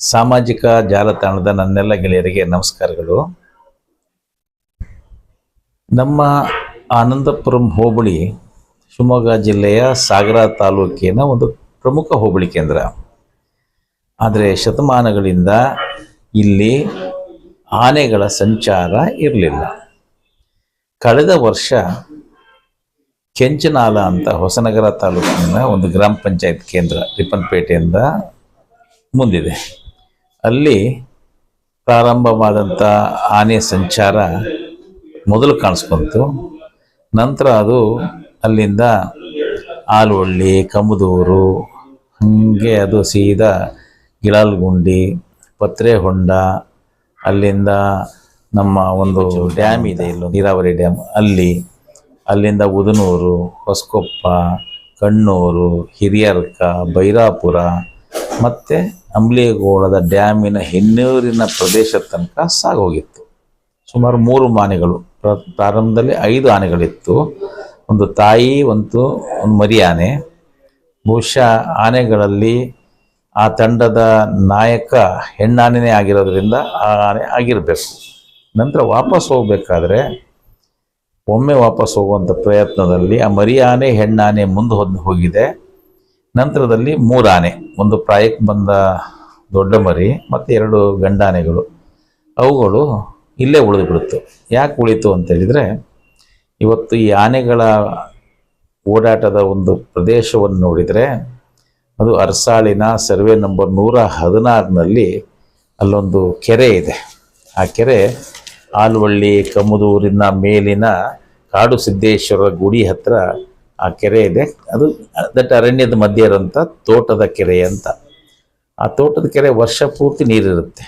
ಸಾಮಾಜಿಕ ಜಾಲತಾಣದ ನನ್ನೆಲ್ಲ ಗೆಳೆಯರಿಗೆ ನಮಸ್ಕಾರಗಳು. ನಮ್ಮ ಆನಂದಪುರಂ ಹೋಬಳಿ ಶಿವಮೊಗ್ಗ ಜಿಲ್ಲೆಯ ಸಾಗರ ತಾಲೂಕಿನ ಒಂದು ಪ್ರಮುಖ ಹೋಬಳಿ ಕೇಂದ್ರ. ಆದರೆ ಶತಮಾನಗಳಿಂದ ಇಲ್ಲಿ ಆನೆಗಳ ಸಂಚಾರ ಇರಲಿಲ್ಲ. ಕಳೆದ ವರ್ಷ ಕೆಂಚನಾಲ ಅಂತ ಹೊಸನಗರ ತಾಲೂಕಿನ ಒಂದು ಗ್ರಾಮ ಪಂಚಾಯತ್ ಕೇಂದ್ರ ರಿಪ್ಪನ್ಪೇಟೆಯಿಂದ ಮುಂದಿದೆ. ಅಲ್ಲಿ ಪ್ರಾರಂಭವಾದಂಥ ಆನೆ ಸಂಚಾರ ಮೊದಲು ಕಾಣಿಸ್ಕೊಂತು. ನಂತರ ಅದು ಅಲ್ಲಿಂದ ಆಲವಳ್ಳಿ, ಕಮದೂರು, ಹಾಗೆ ಅದು ಸೀದಾ ಗಿಳಾಲ್ಗುಂಡಿ, ಪತ್ರೆಹೊಂಡ, ಅಲ್ಲಿಂದ ನಮ್ಮ ಒಂದು ಡ್ಯಾಮ್ ಇದೆ, ಇಲ್ಲೊಂದು ನೀರಾವರಿ ಡ್ಯಾಮ್, ಅಲ್ಲಿಂದ ಉದನೂರು, ಹೊಸಕೊಪ್ಪ, ಕಣ್ಣೂರು, ಹಿರಿಯರ್ಕ, ಬೈರಾಪುರ ಮತ್ತು ಅಂಬ್ಲಿಗೋಳದ ಡ್ಯಾಮಿನ ಹಿನ್ನೂರಿನ ಪ್ರದೇಶ ತನಕ ಸಾಗೋಗಿತ್ತು. ಸುಮಾರು 3 ಆನೆಗಳು, ಪ್ರಾರಂಭದಲ್ಲಿ 5 ಆನೆಗಳಿತ್ತು. ಒಂದು ತಾಯಿ, ಒಂದು ಮರಿ ಆನೆ. ಬಹುಶಃ ಆನೆಗಳಲ್ಲಿ ಆ ತಂಡದ ನಾಯಕ ಹೆಣ್ಣಾನೆನೇ ಆಗಿರೋದ್ರಿಂದ ಆ ಆನೆ ಆಗಿರಬೇಕು. ನಂತರ ವಾಪಸ್ ಹೋಗಬೇಕಾದ್ರೆ ಒಮ್ಮೆ ವಾಪಸ್ ಹೋಗುವಂಥ ಪ್ರಯತ್ನದಲ್ಲಿ ಆ ಮರಿ ಆನೆ ಹೆಣ್ಣಾನೆ ಮುಂದೆ ಹೋಗಿದೆ. ನಂತರದಲ್ಲಿ 3 ಆನೆ, ಒಂದು ಪ್ರಾಯಕ್ಕೆ ಬಂದ ದೊಡ್ಡ ಮರಿ ಮತ್ತು 2 ಗಂಡಾನೆಗಳು, ಅವುಗಳು ಇಲ್ಲೇ ಉಳಿದು ಬಿಡ್ತು. ಯಾಕೆ ಉಳಿತು ಅಂತೇಳಿದರೆ, ಇವತ್ತು ಈ ಆನೆಗಳ ಓಡಾಟದ ಒಂದು ಪ್ರದೇಶವನ್ನು ನೋಡಿದರೆ ಅದು ಅರಸಾಳಿನ ಸರ್ವೆ ನಂಬರ್ 116ನಲ್ಲಿ ಅಲ್ಲೊಂದು ಕೆರೆ ಇದೆ. ಆ ಕೆರೆ ಆಲವಳ್ಳಿ, ಕಮದೂರಿನ ಮೇಲಿನ ಕಾಡು ಸಿದ್ದೇಶ್ವರ ಗುಡಿ ಹತ್ರ ಆ ಕೆರೆ ಇದೆ. ಅದು ದಟ್ಟ ಅರಣ್ಯದ ಮಧ್ಯೆ ಇರೋಂಥ ತೋಟದ ಕೆರೆ ಅಂತ. ಆ ತೋಟದ ಕೆರೆ ವರ್ಷ ಪೂರ್ತಿ ನೀರಿರುತ್ತೆ.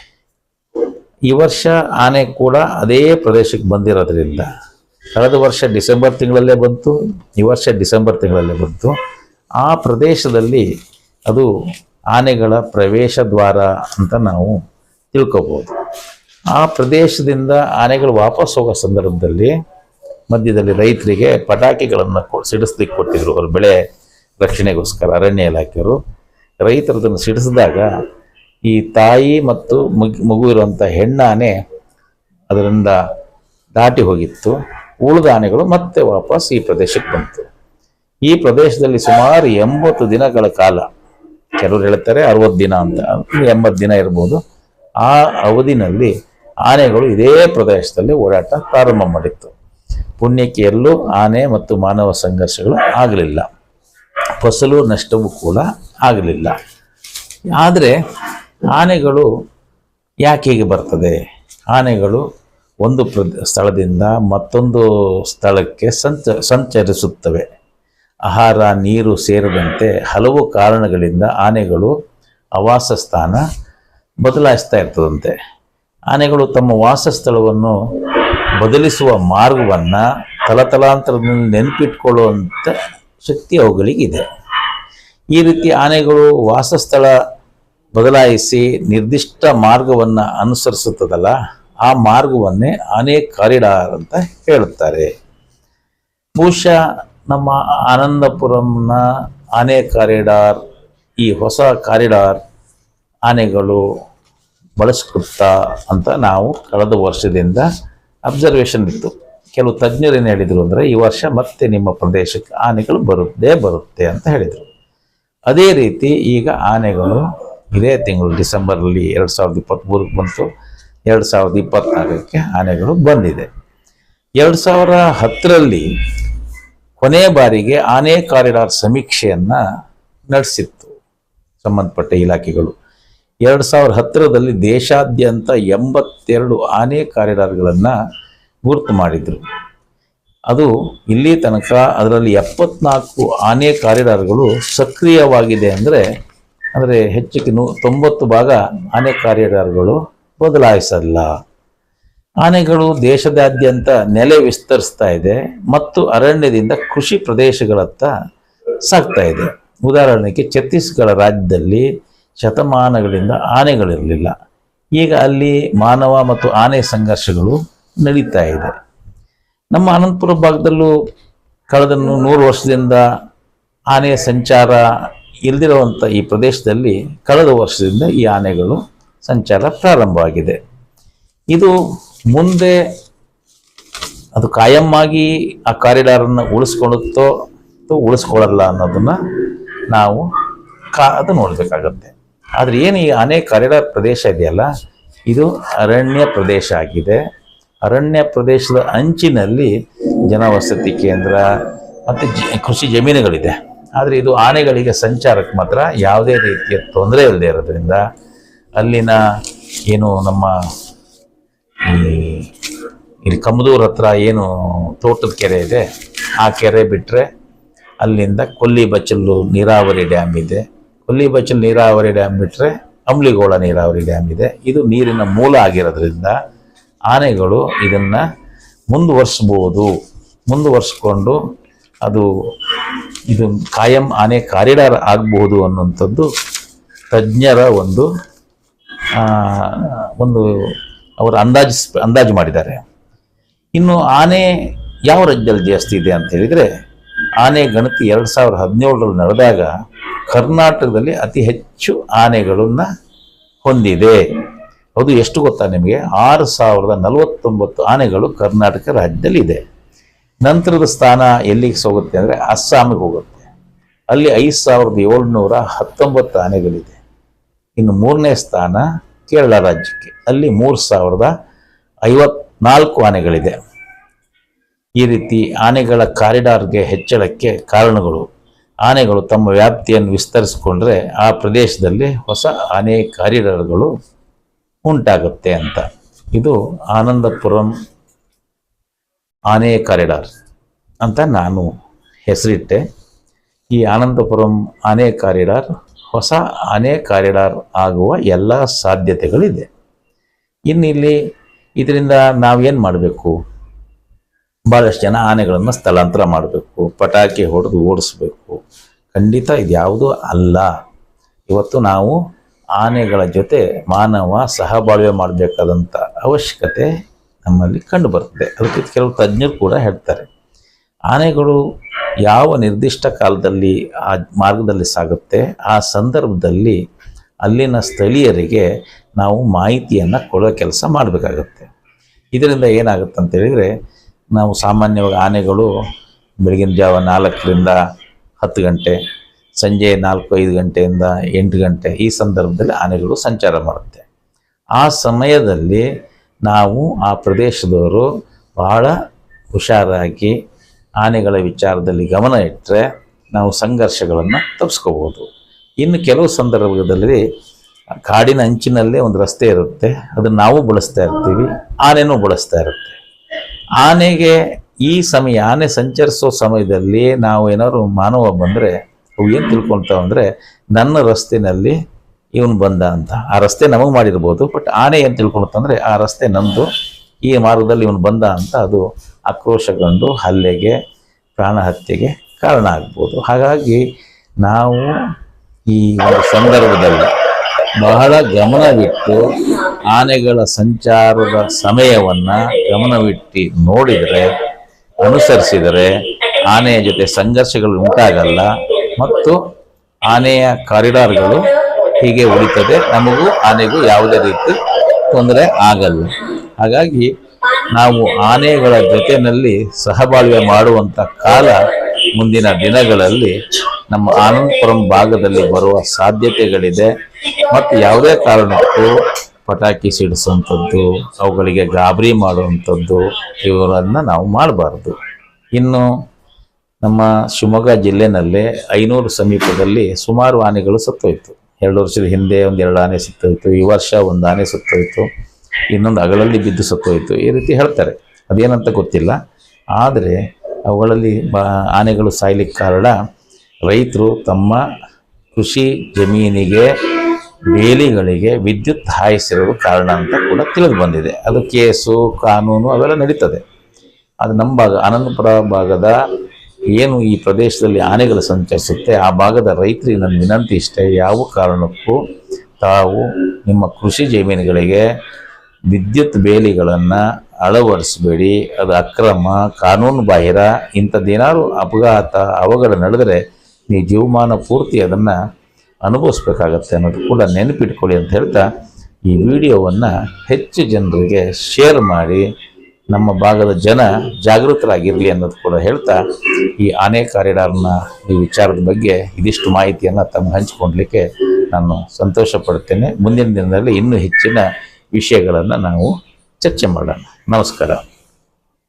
ಈ ವರ್ಷ ಆನೆ ಕೂಡ ಅದೇ ಪ್ರದೇಶಕ್ಕೆ ಬಂದಿರೋದ್ರಿಂದ ಕಳೆದ ವರ್ಷ ಡಿಸೆಂಬರ್ ತಿಂಗಳಲ್ಲೇ ಬಂತು, ಈ ವರ್ಷ ಡಿಸೆಂಬರ್ ತಿಂಗಳಲ್ಲೇ ಬಂತು. ಆ ಪ್ರದೇಶದಲ್ಲಿ ಅದು ಆನೆಗಳ ಪ್ರವೇಶ ದ್ವಾರ ಅಂತ ನಾವು ತಿಳ್ಕೊಬೋದು. ಆ ಪ್ರದೇಶದಿಂದ ಆನೆಗಳು ವಾಪಸ್ ಹೋಗೋ ಸಂದರ್ಭದಲ್ಲಿ ಮಧ್ಯದಲ್ಲಿ ರೈತರಿಗೆ ಪಟಾಕಿಗಳನ್ನು ಸಿಡಿಸ್ಲಿಕ್ಕೆ ಕೊಟ್ಟಿದ್ರು, ಅವ್ರ ಬೆಳೆ ರಕ್ಷಣೆಗೋಸ್ಕರ. ಅರಣ್ಯ ಇಲಾಖೆಯವರು ರೈತರದನ್ನು ಸಿಡಿಸಿದಾಗ ಈ ತಾಯಿ ಮತ್ತು ಮಗು ಇರುವಂಥ ಹೆಣ್ಣಾನೆ ಅದರಿಂದ ದಾಟಿ ಹೋಗಿತ್ತು. ಉಳಿದ ಆನೆಗಳು ಮತ್ತೆ ವಾಪಸ್ ಈ ಪ್ರದೇಶಕ್ಕೆ ಬಂತು. ಈ ಪ್ರದೇಶದಲ್ಲಿ ಸುಮಾರು 80 ದಿನಗಳ ಕಾಲ, ಕೆಲವರು ಹೇಳ್ತಾರೆ 60 ದಿನ ಅಂತ, 80 ದಿನ ಇರ್ಬೋದು, ಆ ಅವಧಿನಲ್ಲಿ ಆನೆಗಳು ಇದೇ ಪ್ರದೇಶದಲ್ಲಿ ಓಡಾಟ ಪ್ರಾರಂಭ ಮಾಡಿತ್ತು. ಪುಣ್ಯಕ್ಕೆ ಎಲ್ಲೂ ಆನೆ ಮತ್ತು ಮಾನವ ಸಂಘರ್ಷಗಳು ಆಗಲಿಲ್ಲ, ಫಸಲು ನಷ್ಟವೂ ಕೂಡ ಆಗಲಿಲ್ಲ. ಆದರೆ ಆನೆಗಳು ಯಾಕೆ ಹೀಗೆ ಬರ್ತದೆ? ಆನೆಗಳು ಒಂದು ಸ್ಥಳದಿಂದ ಮತ್ತೊಂದು ಸ್ಥಳಕ್ಕೆ ಸಂಚರಿಸುತ್ತವೆ. ಆಹಾರ, ನೀರು ಸೇರಿದಂತೆ ಹಲವು ಕಾರಣಗಳಿಂದ ಆನೆಗಳು ಆವಾಸ ಸ್ಥಾನ ಬದಲಾಯಿಸ್ತಾ ಇರ್ತದಂತೆ. ಆನೆಗಳು ತಮ್ಮ ವಾಸಸ್ಥಳವನ್ನು ಬದಲಿಸುವ ಮಾರ್ಗವನ್ನು ತಲತಲಾಂತರದಲ್ಲಿ ನೆನಪಿಟ್ಕೊಳ್ಳುವಂಥ ಶಕ್ತಿ ಅವುಗಳಿಗಿದೆ. ಈ ರೀತಿ ಆನೆಗಳು ವಾಸಸ್ಥಳ ಬದಲಾಯಿಸಿ ನಿರ್ದಿಷ್ಟ ಮಾರ್ಗವನ್ನು ಅನುಸರಿಸುತ್ತದಲ್ಲ, ಆ ಮಾರ್ಗವನ್ನೇ ಆನೆ ಕಾರಿಡಾರ್ ಅಂತ ಹೇಳುತ್ತಾರೆ. ಬಹುಶಃ ನಮ್ಮ ಆನಂದಪುರಂನ ಆನೆ ಕಾರಿಡಾರ್, ಈ ಹೊಸ ಕಾರಿಡಾರ್ ಆನೆಗಳು ಬಳಸ್ಕೊಳ್ತಾ ಅಂತ ನಾವು ಕಳೆದ ವರ್ಷದಿಂದ ಅಬ್ಸರ್ವೇಷನ್ ಇತ್ತು. ಕೆಲವು ತಜ್ಞರು ಏನು ಹೇಳಿದರು ಅಂದರೆ, ಈ ವರ್ಷ ಮತ್ತೆ ನಿಮ್ಮ ಪ್ರದೇಶಕ್ಕೆ ಆನೆಗಳು ಬರುತ್ತೆ ಅಂತ ಹೇಳಿದರು. ಅದೇ ರೀತಿ ಈಗ ಆನೆಗಳು ಇದೇ ತಿಂಗಳು ಡಿಸೆಂಬರಲ್ಲಿ 2023 ಬಂತು, 2024ಕ್ಕೆ ಆನೆಗಳು ಬಂದಿದೆ. 2010ರಲ್ಲಿ ಕೊನೆಯ ಬಾರಿಗೆ ಆನೆ ಕಾರಿಡಾರ್ ಸಮೀಕ್ಷೆಯನ್ನು ನಡೆಸಿತ್ತು ಸಂಬಂಧಪಟ್ಟ ಇಲಾಖೆಗಳು. 2010ರಲ್ಲಿ ದೇಶಾದ್ಯಂತ 82 ಆನೆ ಕಾರಿಡಾರ್ಗಳನ್ನು ಗುರುತು ಮಾಡಿದರು. ಅದು ಇಲ್ಲಿ ತನಕ ಅದರಲ್ಲಿ 74 ಆನೆ ಕಾರಿಡಾರ್ಗಳು ಸಕ್ರಿಯವಾಗಿದೆ. ಅಂದರೆ ಹೆಚ್ಚಿಗೆ 90 ಭಾಗ ಆನೆ ಕಾರಿಡಾರ್ಗಳು ಬದಲಾಯಿಸಲ್ಲ. ಆನೆಗಳು ದೇಶದಾದ್ಯಂತ ನೆಲೆ ವಿಸ್ತರಿಸ್ತಾ ಇದೆ ಮತ್ತು ಅರಣ್ಯದಿಂದ ಕೃಷಿ ಪ್ರದೇಶಗಳತ್ತ ಸಾಗ್ತಾ ಇದೆ. ಉದಾಹರಣೆಗೆ ಛತ್ತೀಸ್ಗಢ ರಾಜ್ಯದಲ್ಲಿ ಶತಮಾನಗಳಿಂದ ಆನೆಗಳಿರಲಿಲ್ಲ. ಈಗ ಅಲ್ಲಿ ಮಾನವ ಮತ್ತು ಆನೆ ಸಂಘರ್ಷಗಳು ನಡೀತಾ ಇದೆ. ನಮ್ಮ ಅನಂತಪುರ ಭಾಗದಲ್ಲೂ ಕಳೆದ 100 ವರ್ಷದಿಂದ ಆನೆಯ ಸಂಚಾರ ಇಲ್ದಿರುವಂಥ ಈ ಪ್ರದೇಶದಲ್ಲಿ ಕಳೆದ ವರ್ಷದಿಂದ ಈ ಆನೆಗಳು ಸಂಚಾರ ಪ್ರಾರಂಭವಾಗಿದೆ. ಇದು ಮುಂದೆ ಅದು ಕಾಯಮ್ಮಾಗಿ ಆ ಕಾರಿಡಾರನ್ನು ಉಳಿಸ್ಕೊಳ್ಳುತ್ತೋ ಅಥವಾ ಉಳಿಸ್ಕೊಳ್ಳಲ್ಲ ಅನ್ನೋದನ್ನು ನಾವು ಅದು ನೋಡಬೇಕಾಗತ್ತೆ. ಆದರೆ ಏನು ಈ ಆನೆ ಕಾರಿಡಾರ್ ಪ್ರದೇಶ ಇದೆಯಲ್ಲ, ಇದು ಅರಣ್ಯ ಪ್ರದೇಶ ಆಗಿದೆ. ಅರಣ್ಯ ಪ್ರದೇಶದ ಅಂಚಿನಲ್ಲಿ ಜನವಸತಿ ಕೇಂದ್ರ ಮತ್ತು ಕೃಷಿ ಜಮೀನುಗಳಿದೆ. ಆದರೆ ಇದು ಆನೆಗಳಿಗೆ ಸಂಚಾರಕ್ಕೆ ಮಾತ್ರ ಯಾವುದೇ ರೀತಿಯ ತೊಂದರೆ ಇಲ್ಲದೆ ಇರೋದ್ರಿಂದ ಅಲ್ಲಿನ ಏನು ನಮ್ಮ ಇಲ್ಲಿ ಕಮದೂರ್ ಹತ್ರ ಏನು ತೋಟದ ಕೆರೆ ಇದೆ, ಆ ಕೆರೆ ಬಿಟ್ಟರೆ ಅಲ್ಲಿಂದ ಕೊಲ್ಲಿಬಚ್ಚಲು ನೀರಾವರಿ ಡ್ಯಾಮ್ ಇದೆ. ಕೊಲ್ಲಿಬಚ್ಚಲು ನೀರಾವರಿ ಡ್ಯಾಮ್ ಬಿಟ್ಟರೆ ಅಂಬ್ಲಿಗೋಳ ನೀರಾವರಿ ಡ್ಯಾಮ್ ಇದೆ. ಇದು ನೀರಿನ ಮೂಲ ಆಗಿರೋದ್ರಿಂದ ಆನೆಗಳು ಇದನ್ನು ಮುಂದುವರಿಸ್ಕೊಂಡು ಅದು ಇದು ಕಾಯಂ ಆನೆ ಕಾರಿಡಾರ್ ಆಗಬಹುದು ಅನ್ನುವಂಥದ್ದು ತಜ್ಞರ ಒಂದು ಅವರು ಅಂದಾಜು ಮಾಡಿದ್ದಾರೆ. ಇನ್ನು ಆನೆ ಯಾವ ರಾಜ್ಯದಲ್ಲಿ ಜಾಸ್ತಿ ಇದೆ ಅಂತ ಹೇಳಿದರೆ, ಆನೆ ಗಣತಿ 2017ರಲ್ಲಿ ನಡೆದಾಗ ಕರ್ನಾಟಕದಲ್ಲಿ ಅತಿ ಹೆಚ್ಚು ಆನೆಗಳನ್ನು ಹೊಂದಿದೆ. ಅದು ಎಷ್ಟು ಗೊತ್ತಾ ನಿಮಗೆ? 6049 ಆನೆಗಳು ಕರ್ನಾಟಕ ರಾಜ್ಯದಲ್ಲಿ ಇದೆ. ನಂತರದ ಸ್ಥಾನ ಎಲ್ಲಿಗೆ ಹೋಗುತ್ತೆ ಅಂದರೆ ಅಸ್ಸಾಮಿಗೆ ಹೋಗುತ್ತೆ. ಅಲ್ಲಿ 5719 ಆನೆಗಳಿದೆ. ಇನ್ನು 3ನೇ ಸ್ಥಾನ ಕೇರಳ ರಾಜ್ಯಕ್ಕೆ, ಅಲ್ಲಿ 3054 ಆನೆಗಳಿದೆ. ಈ ರೀತಿ ಆನೆಗಳ ಕಾರಿಡಾರ್ಗೆ ಹೆಚ್ಚಳಕ್ಕೆ ಕಾರಣಗಳು, ಆನೆಗಳು ತಮ್ಮ ವ್ಯಾಪ್ತಿಯನ್ನು ವಿಸ್ತರಿಸಿಕೊಂಡ್ರೆ ಆ ಪ್ರದೇಶದಲ್ಲಿ ಹೊಸ ಆನೆ ಕಾರಿಡಾರ್ಗಳು ಉಂಟಾಗುತ್ತೆ ಅಂತ. ಇದು ಆನಂದಪುರಂ ಆನೆ ಕಾರಿಡಾರ್ ಅಂತ ನಾನು ಹೆಸರಿಟ್ಟೆ. ಈ ಆನಂದಪುರಂ ಆನೆ ಕಾರಿಡಾರ್ ಹೊಸ ಆನೆ ಕಾರಿಡಾರ್ ಆಗುವ ಎಲ್ಲ ಸಾಧ್ಯತೆಗಳಿದೆ. ಇನ್ನಿಲ್ಲಿ ಇದರಿಂದ ನಾವೇನು ಮಾಡಬೇಕು? ಭಾಳಷ್ಟು ಜನ ಆನೆಗಳನ್ನು ಸ್ಥಳಾಂತರ ಮಾಡಬೇಕು, ಪಟಾಕಿ ಹೊಡೆದು ಓಡಿಸ್ಬೇಕು. ಖಂಡಿತ ಇದ್ಯಾವುದೂ ಅಲ್ಲ. ಇವತ್ತು ನಾವು ಆನೆಗಳ ಜೊತೆ ಮಾನವ ಸಹಬಾಳ್ವೆ ಮಾಡಬೇಕಾದಂಥ ಅವಶ್ಯಕತೆ ನಮ್ಮಲ್ಲಿ ಕಂಡು ಬರ್ತದೆ. ಅದಕ್ಕೆ ಕೆಲವು ತಜ್ಞರು ಕೂಡ ಹೇಳ್ತಾರೆ, ಆನೆಗಳು ಯಾವ ನಿರ್ದಿಷ್ಟ ಕಾಲದಲ್ಲಿ ಆ ಮಾರ್ಗದಲ್ಲಿ ಸಾಗುತ್ತೆ, ಆ ಸಂದರ್ಭದಲ್ಲಿ ಅಲ್ಲಿನ ಸ್ಥಳೀಯರಿಗೆ ನಾವು ಮಾಹಿತಿಯನ್ನು ಕೊಡೋ ಕೆಲಸ ಮಾಡಬೇಕಾಗತ್ತೆ. ಇದರಿಂದ ಏನಾಗುತ್ತೆ ಅಂತ ಹೇಳಿದರೆ, ನಾವು ಸಾಮಾನ್ಯವಾಗಿ ಆನೆಗಳು ಬೆಳಗಿನ ಜಾವ 4ರಿಂದ 10 ಗಂಟೆ, ಸಂಜೆ 4-5 ಗಂಟೆಯಿಂದ 8 ಗಂಟೆ ಈ ಸಂದರ್ಭದಲ್ಲಿ ಆನೆಗಳು ಸಂಚಾರ ಮಾಡುತ್ತೆ. ಆ ಸಮಯದಲ್ಲಿ ನಾವು ಆ ಪ್ರದೇಶದವರು ಬಹಳ ಹುಷಾರಾಗಿ ಆನೆಗಳ ವಿಚಾರದಲ್ಲಿ ಗಮನ ಇಟ್ಟರೆ ನಾವು ಸಂಘರ್ಷಗಳನ್ನು ತಪ್ಪಿಸ್ಕೋಬೋದು. ಇನ್ನು ಕೆಲವು ಸಂದರ್ಭದಲ್ಲಿ ಕಾಡಿನ ಅಂಚಿನಲ್ಲೇ ಒಂದು ರಸ್ತೆ ಇರುತ್ತೆ, ಅದನ್ನು ನಾವು ಬಳಸ್ತಾ ಇರ್ತೀವಿ, ಆನೆನೂ ಬಳಸ್ತಾ ಇರುತ್ತೆ. ಆನೆಗೆ ಈ ಸಮಯ, ಆನೆ ಸಂಚರಿಸೋ ಸಮಯದಲ್ಲಿ ನಾವು ಏನಾದ್ರು ಮಾನವ ಬಂದರೆ ಅವು ಏನು ತಿಳ್ಕೊಳ್ತಾವೆ ಅಂದರೆ, ನನ್ನ ರಸ್ತೆಯಲ್ಲಿ ಇವನು ಬಂದ ಅಂತ. ಆ ರಸ್ತೆ ನಮಗೆ ಮಾಡಿರ್ಬೋದು, ಬಟ್ ಆನೆ ಏನು ತಿಳ್ಕೊಳ್ತಂದರೆ ಆ ರಸ್ತೆ ನಮ್ಮದು, ಈ ಮಾರ್ಗದಲ್ಲಿ ಇವನು ಬಂದ ಅಂತ ಅದು ಆಕ್ರೋಶಗೊಂಡು ಹಲ್ಲೆಗೆ, ಪ್ರಾಣಹತ್ಯೆಗೆ ಕಾರಣ ಆಗ್ಬೋದು. ಹಾಗಾಗಿ ನಾವು ಈ ಒಂದು ಸಂದರ್ಭದಲ್ಲಿ ಬಹಳ ಗಮನವಿಟ್ಟು ಆನೆಗಳ ಸಂಚಾರದ ಸಮಯವನ್ನು ಗಮನವಿಟ್ಟು ನೋಡಿದರೆ, ಅನುಸರಿಸಿದರೆ ಆನೆಯ ಜೊತೆ ಸಂಘರ್ಷಗಳು ಉಂಟಾಗಲ್ಲ ಮತ್ತು ಆನೆಯ ಕಾರಿಡಾರ್ಗಳು ಹೀಗೆ ಉಳಿತದೆ. ನಮಗೂ ಆನೆಗೂ ಯಾವುದೇ ರೀತಿ ತೊಂದರೆ ಆಗಲ್ಲ. ಹಾಗಾಗಿ ನಾವು ಆನೆಗಳ ಜೊತೆಯಲ್ಲಿ ಸಹಬಾಳ್ವೆ ಮಾಡುವಂಥ ಕಾಲ ಮುಂದಿನ ದಿನಗಳಲ್ಲಿ ನಮ್ಮ ಆನಂದಪುರಂ ಭಾಗದಲ್ಲಿ ಬರುವ ಸಾಧ್ಯತೆಗಳಿದೆ. ಮತ್ತು ಯಾವುದೇ ಕಾರಣಕ್ಕೂ ಪಟಾಕಿ ಸಿಡಿಸುವಂಥದ್ದು, ಅವುಗಳಿಗೆ ಗಾಬರಿ ಮಾಡುವಂಥದ್ದು ಇವುಗಳನ್ನು ನಾವು ಮಾಡಬಾರ್ದು. ಇನ್ನು ನಮ್ಮ ಶಿವಮೊಗ್ಗ ಜಿಲ್ಲೆನಲ್ಲೇ 500 ಸಮೀಪದಲ್ಲಿ ಸುಮಾರು ಆನೆಗಳು ಸತ್ತೋಯ್ತು. 2 ವರ್ಷದ ಹಿಂದೆ 1-2 ಆನೆ ಸತ್ತೋಯ್ತು, ಈ ವರ್ಷ 1 ಆನೆ ಸತ್ತೋಯ್ತು, ಇನ್ನೊಂದು ಅಗಳಲ್ಲಿ ಬಿದ್ದು ಸತ್ತೋಯ್ತು. ಈ ರೀತಿ ಹೇಳ್ತಾರೆ, ಅದೇನಂತ ಗೊತ್ತಿಲ್ಲ. ಆದರೆ ಅವುಗಳಲ್ಲಿ ಆನೆಗಳು ಸಾಯ್ಲಿಕ್ಕೆ ಕಾರಣ ರೈತರು ತಮ್ಮ ಕೃಷಿ ಜಮೀನಿಗೆ, ಬೇಲಿಗಳಿಗೆ ವಿದ್ಯುತ್ ಹಾಯಿಸಿರೋದು ಕಾರಣ ಅಂತ ಕೂಡ ತಿಳಿದು ಬಂದಿದೆ. ಅದು ಕೇಸು, ಕಾನೂನು ಅವೆಲ್ಲ ನಡೀತದೆ. ಅದು ನಮ್ಮ ಭಾಗ, ಆನಂದಪುರ ಭಾಗದ ಏನು ಈ ಪ್ರದೇಶದಲ್ಲಿ ಆನೆಗಳು ಸಂಚರಿಸುತ್ತೆ ಆ ಭಾಗದ ರೈತರಿಗೆ ನನ್ನ ವಿನಂತಿ ಇಷ್ಟೇ, ಯಾವ ಕಾರಣಕ್ಕೂ ತಾವು ನಿಮ್ಮ ಕೃಷಿ ಜಮೀನುಗಳಿಗೆ ವಿದ್ಯುತ್ ಬೇಲಿಗಳನ್ನು ಅಳವಡಿಸಬೇಡಿ. ಅದು ಅಕ್ರಮ, ಕಾನೂನು ಬಾಹಿರ. ಇಂಥದ್ದೇನಾದ್ರು ಅಪಘಾತ, ಅವಘಡ ನಡೆದರೆ ನೀವು ಜೀವಮಾನ ಪೂರ್ತಿ ಅದನ್ನು ಅನುಭವಿಸ್ಬೇಕಾಗತ್ತೆ ಅನ್ನೋದು ಕೂಡ ನೆನಪಿಟ್ಕೊಳ್ಳಿ ಅಂತ ಹೇಳ್ತಾ ಈ ವಿಡಿಯೋವನ್ನು ಹೆಚ್ಚು ಜನರಿಗೆ ಶೇರ್ ಮಾಡಿ ನಮ್ಮ ಭಾಗದ ಜನ ಜಾಗೃತರಾಗಿರಲಿ ಅನ್ನೋದು ಕೂಡ ಹೇಳ್ತಾ, ಈ ಆನೆ ಕಾರಿಡಾರ್ನ ಈ ವಿಚಾರದ ಬಗ್ಗೆ ಇದಿಷ್ಟು ಮಾಹಿತಿಯನ್ನು ತಮ್ಮ ಹಂಚಿಕೊಡ್ಲಿಕ್ಕೆ ನಾನು ಸಂತೋಷ ಪಡ್ತೇನೆ. ಮುಂದಿನ ದಿನದಲ್ಲಿ ಇನ್ನೂ ಹೆಚ್ಚಿನ ವಿಷಯಗಳನ್ನು ನಾವು ಚರ್ಚೆ ಮಾಡೋಣ. ನಮಸ್ಕಾರ.